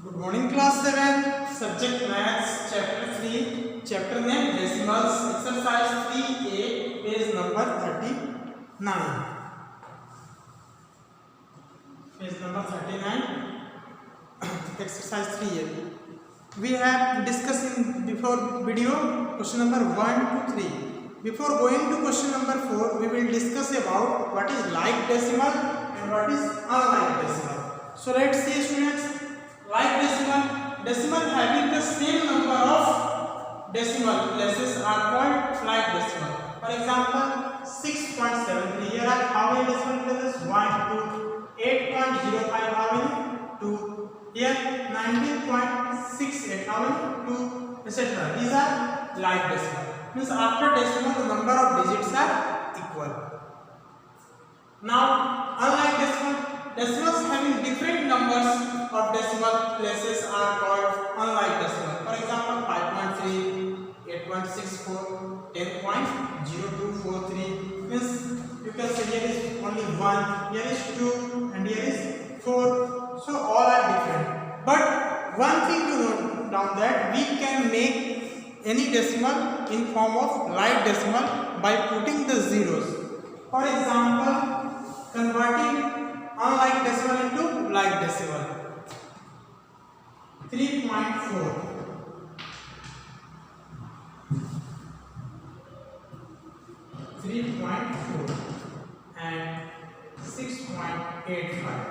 Good morning, class 7. Subject Maths, chapter 3. Chapter name Decimals. Exercise 3A, page number 39. Page number 39. Exercise 3A. We have discussed in before video question number 1 to 3. Before going to question number 4, we will discuss about what is like decimal and what is unlike decimal. So let's see, students. Like decimal having the same number of decimal places are called like decimal. For example, 6.73. Here are how many decimal places? 1, 2. 8.05. How many? 2. Here 19.68. How many? 2, etc. These are like decimal. Means after decimal the number of digits are equal. Now unlike decimal, decimals having different numbers of decimal places are called unlike decimal. For example, 5.3, 8.64, 10.0243. Means you can say here is only 1, here is 2, and here is 4. So all are different. But one thing to note down that we can make any decimal in form of like decimal by putting the zeros. For example, converting unlike decimal into like decimal. 3.4, 3.4 and 6.85.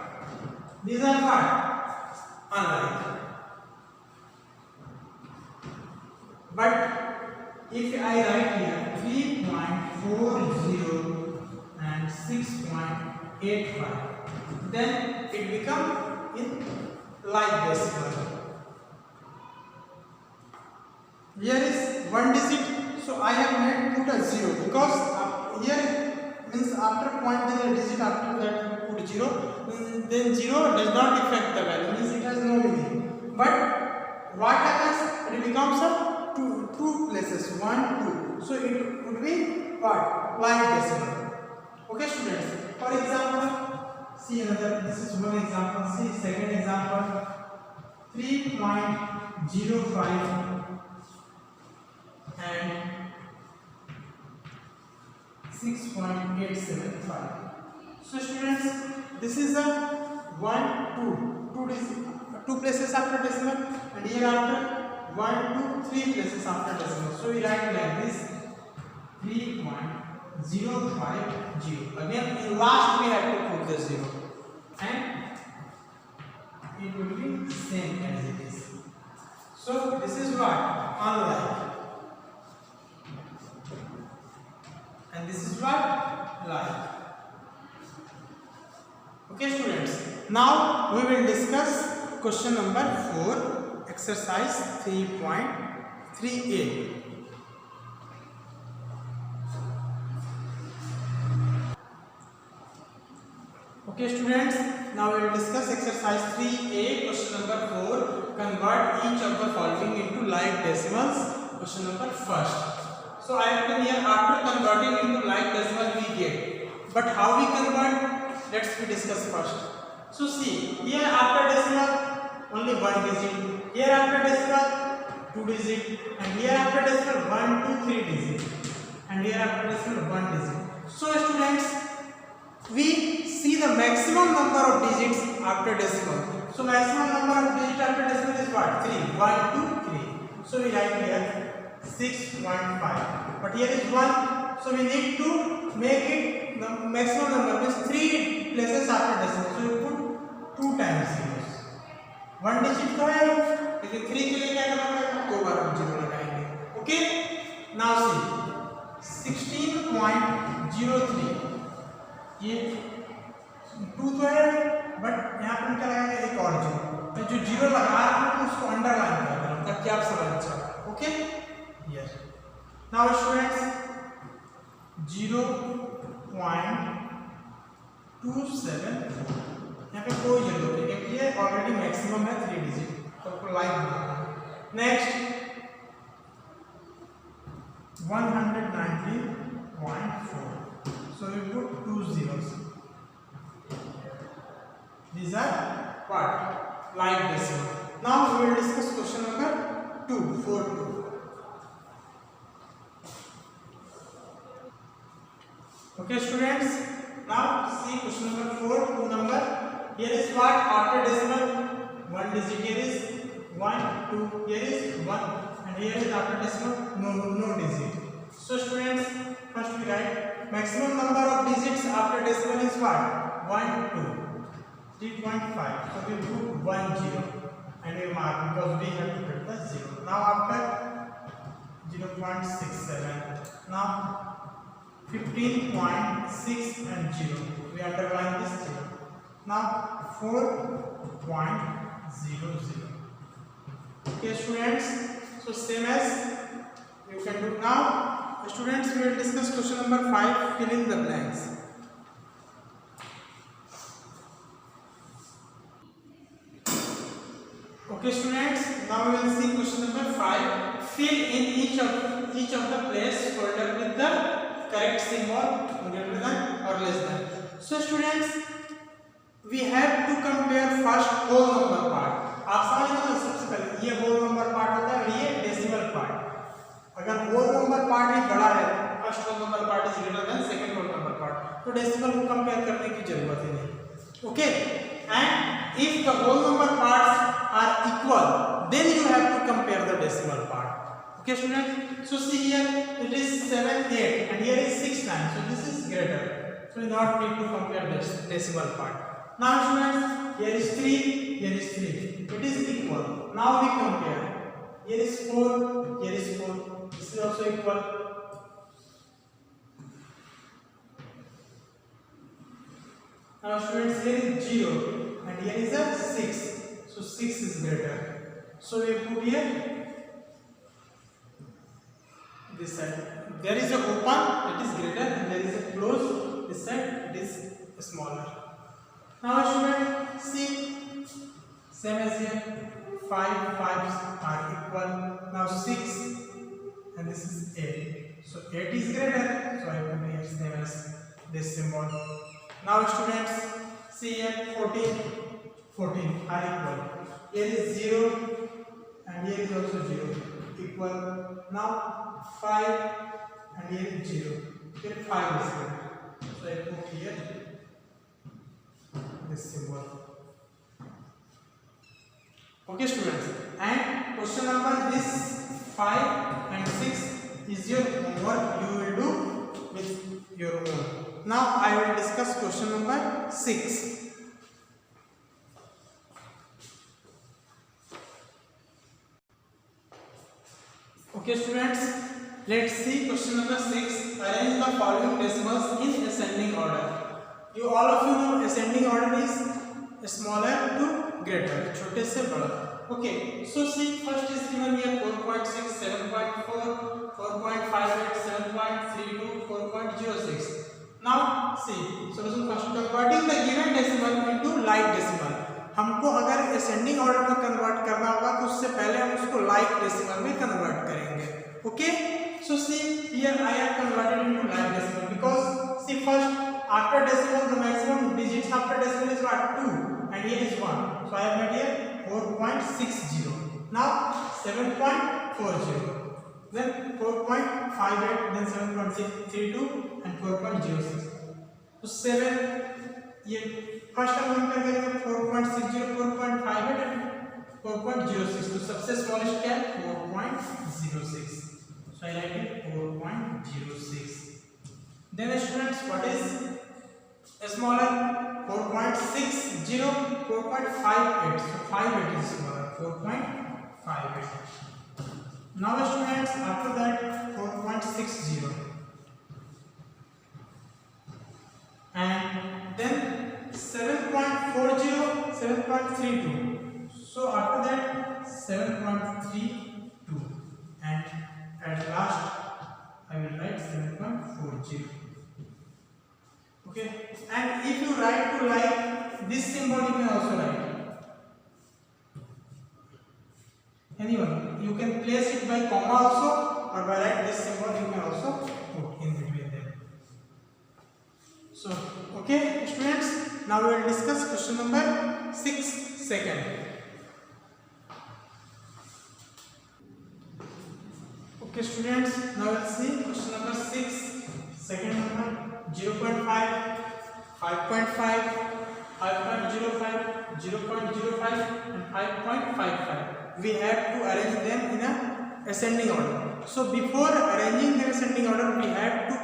These are what? Unlike. But if I write here 3.40 and 6.85, then it becomes in like decimal. Here is one digit, so I have made put a 0 because here means after point there is a digit, after that put 0, then 0 does not affect the value, means it has no meaning. But what happens? It becomes a two places, 1, 2. So it would be what? Like decimal. Okay, students. For example, see another. This is one example. See second example. 3.05 and 6.875. So students, this is a 2 places after decimal, and here after 1, 2, 3 places after decimal. So we write like this: 3.050. Again, in last we have to put the 0, and it will be same as it is. So this is what? Unlike. And this is what? Like. Okay, students. Now we will discuss question number 4, exercise 3.3a. Okay, students. Now we will discuss exercise 3a, question number 4. Convert each of the following into like decimals. Question number 1. So I have written here after converting into like decimal we get. But how we convert? Let's discuss first. So see, here after decimal only 1 digit. Here after decimal 2 digit. And here after decimal 1, 2, 3 digit. And here after decimal 1 digit. So students, we see the maximum number of digits after decimal. So maximum number of digits after decimal is what? 3. 1, 2, 3. So we write here 6.5. But here is 1. So we need to make it the maximum number, means 3 places after decimal. So we put 2 times zeros. 1 digit तो है, लेकिन 3 के लिए क्या करना पड़ेगा? 2 बार हम 0 लगाएंगे. Okay? Now see 16.03. ये 2 तो है, बट यहाँ पर क्या लगाएंगे? एक और 0. तो जो 0 लगा रहा है उसको अंडरलाइन कर देना ताकि आप समझ जाओ. Okay? Yes. Now students, 0.274. यहाँ पे कोई जरूरत नहीं क्योंकि ये ऑलरेडी मैक्सिमम है 3 डिजिट, तो आपको लाइन बनाना है. Next 190.4. So we put 2 zeros. These are what? Like decimal. Now we will discuss question number 2, 4-2. Okay students, now see question number 4, 2 number. Here is what after decimal, one digit here is 1, 2, here is 1, and here is after decimal no digit. So students, first we write maximum number of digits after decimal is what? 1, 2, 3.5. So we put 1, 0 and we mark because we have to put the 0. Now after 0.67, now 15.6 and 0, we underline this 0. Now 4.00. Okay students, so same as you can do. Now students, we will discuss question number 5, fill in the blanks. Okay students, now we will see question number 5, fill in each of the place folder with the correct symbol greater than or less than. So students, we have to compare first whole number part. आप समझ लो सबसे पहले ये whole number part होता है और ये decimal part. अगर whole number part ही बड़ा है, first whole number part is greater than second whole number part, तो decimal को compare करने की जरूरत ही नहीं. Okay, and if the whole number parts are equal, then you have to compare the decimal part. Okay students, so see here it is 7, 8 and here is 6, 9, so this is greater, so we not need to compare this decimal part. Now students, here is 3, here is 3, it is equal. Now we compare, here is 4, here is 4, this is also equal. Now students, here is 0 and here is a 6, so 6 is greater, so we put here this side. There is a open, it is greater, and there is a close, this side it is smaller. Now students, see same as here, 5 5s are equal. Now 6 and this is 8, so 8 is greater, so I put here same as this symbol. Now students, see here 14 are equal. Here is 0 and here is also 0 equal. Now 5 and here is 0. Here 5 is greater, so I put here this symbol. Okay students, and question number this 5 and 6 is your homework, you will do with your own. Now I will discuss question number 6. Okay students, let's see question number 6. Arrange the following decimals in ascending order. You all of you know ascending order is smaller to greater, छोटे से बड़ा. Okay, so see first is given here 4.6, 7.4, 4.58, 7.32, 4.06. Now see solution first, converting the given decimal into like decimal. हमको अगर ascending order में convert करना होगा तो उससे पहले हम उसको like decimal में convert करेंगे. Okay, so see here I have converted into like decimal because see first after decimal the maximum digits after decimal is what? 2 and here is 1, so I have made here 4.60. Now 7.40, then 4.58, then 7.32 and 4.06. So 7 ये first हम compare करेंगे 4.60, 4.58 and 4.06, तो सबसे smallest क्या है 4.06, so I write it 4.06. Then students, what is smaller? 4.60, 4.58, so 58 is smaller, 4.58. Now students, after that 4.60 and then 7.40, 7.32, so after that 7.32 and at last I will write 7.40. Okay, and if you write to like this symbol you can also write. Anyone, you can place it by comma also or by write this symbol you can also put in between them. So okay students, now we will discuss question number 6 second. Okay students, now we'll see question number 6. Second number 0.5, 5.5, 5.05, 0.05 and 5.55. We have to arrange them in a ascending order. So before arranging their ascending order, we have to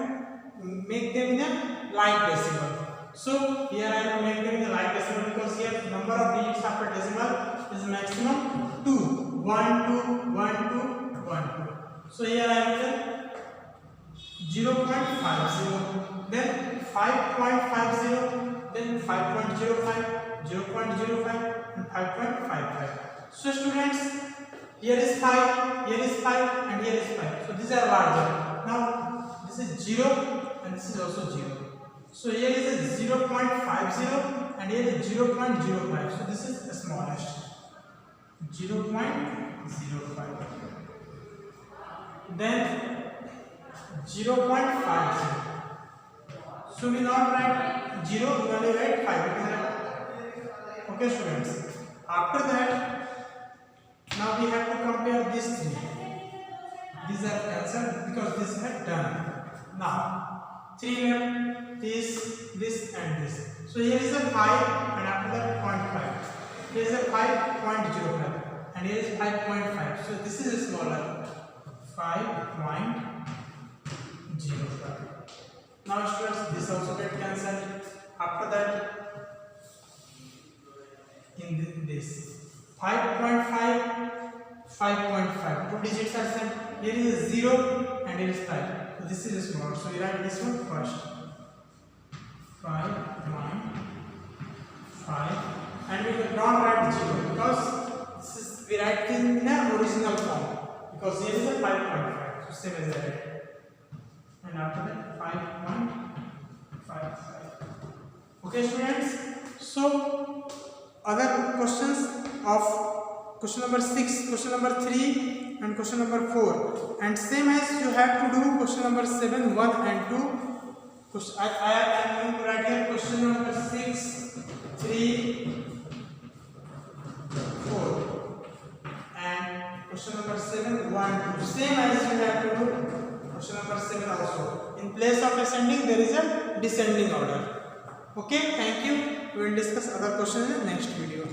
make them in a like decimal. So here I will make them in a like decimal because here number of digits after decimal is maximum 2. 1, 2, 1, 2, 1, 2. So here I will tell 0.50, then 5.50, then 5.05, 0.05 and 5.55. So students, here is 5, here is 5 and here is 5. So these are larger. Now this is 0 and this is also 0. So here is a 0.50 and here is 0.05. So this is the smallest. 0.05. Then 0.50. So we not write 0, we only write 5. Okay students. After that, now we have to compare these three. These are cancelled because this is done. Now 3 left, this and this. So here is a 5 and after that 0.5. Here is a 5.05 and here is 5.5. So this is a smaller 5.05. Now students, this also get cancelled. After that, in this 5.5, 5.5. 2 digits are sent. Here is 0 and here is 5. So this is small. So we write this one first. 5, 9, 5. And we don't write 0 because this is, we write it in the original form. Because here is a 5.5. So same as that. And after that 5.55. Okay students. So other questions of question number 6, question number 3 and question number 4, and same as you have to do question number 7, 1 and 2. I am going to write here question number 6, 3, 4 and question number 7, 1, 2. Same as you have to do question number 7 also. In place of ascending there is a descending order. Okay, thank you. We will discuss other questions in the next video.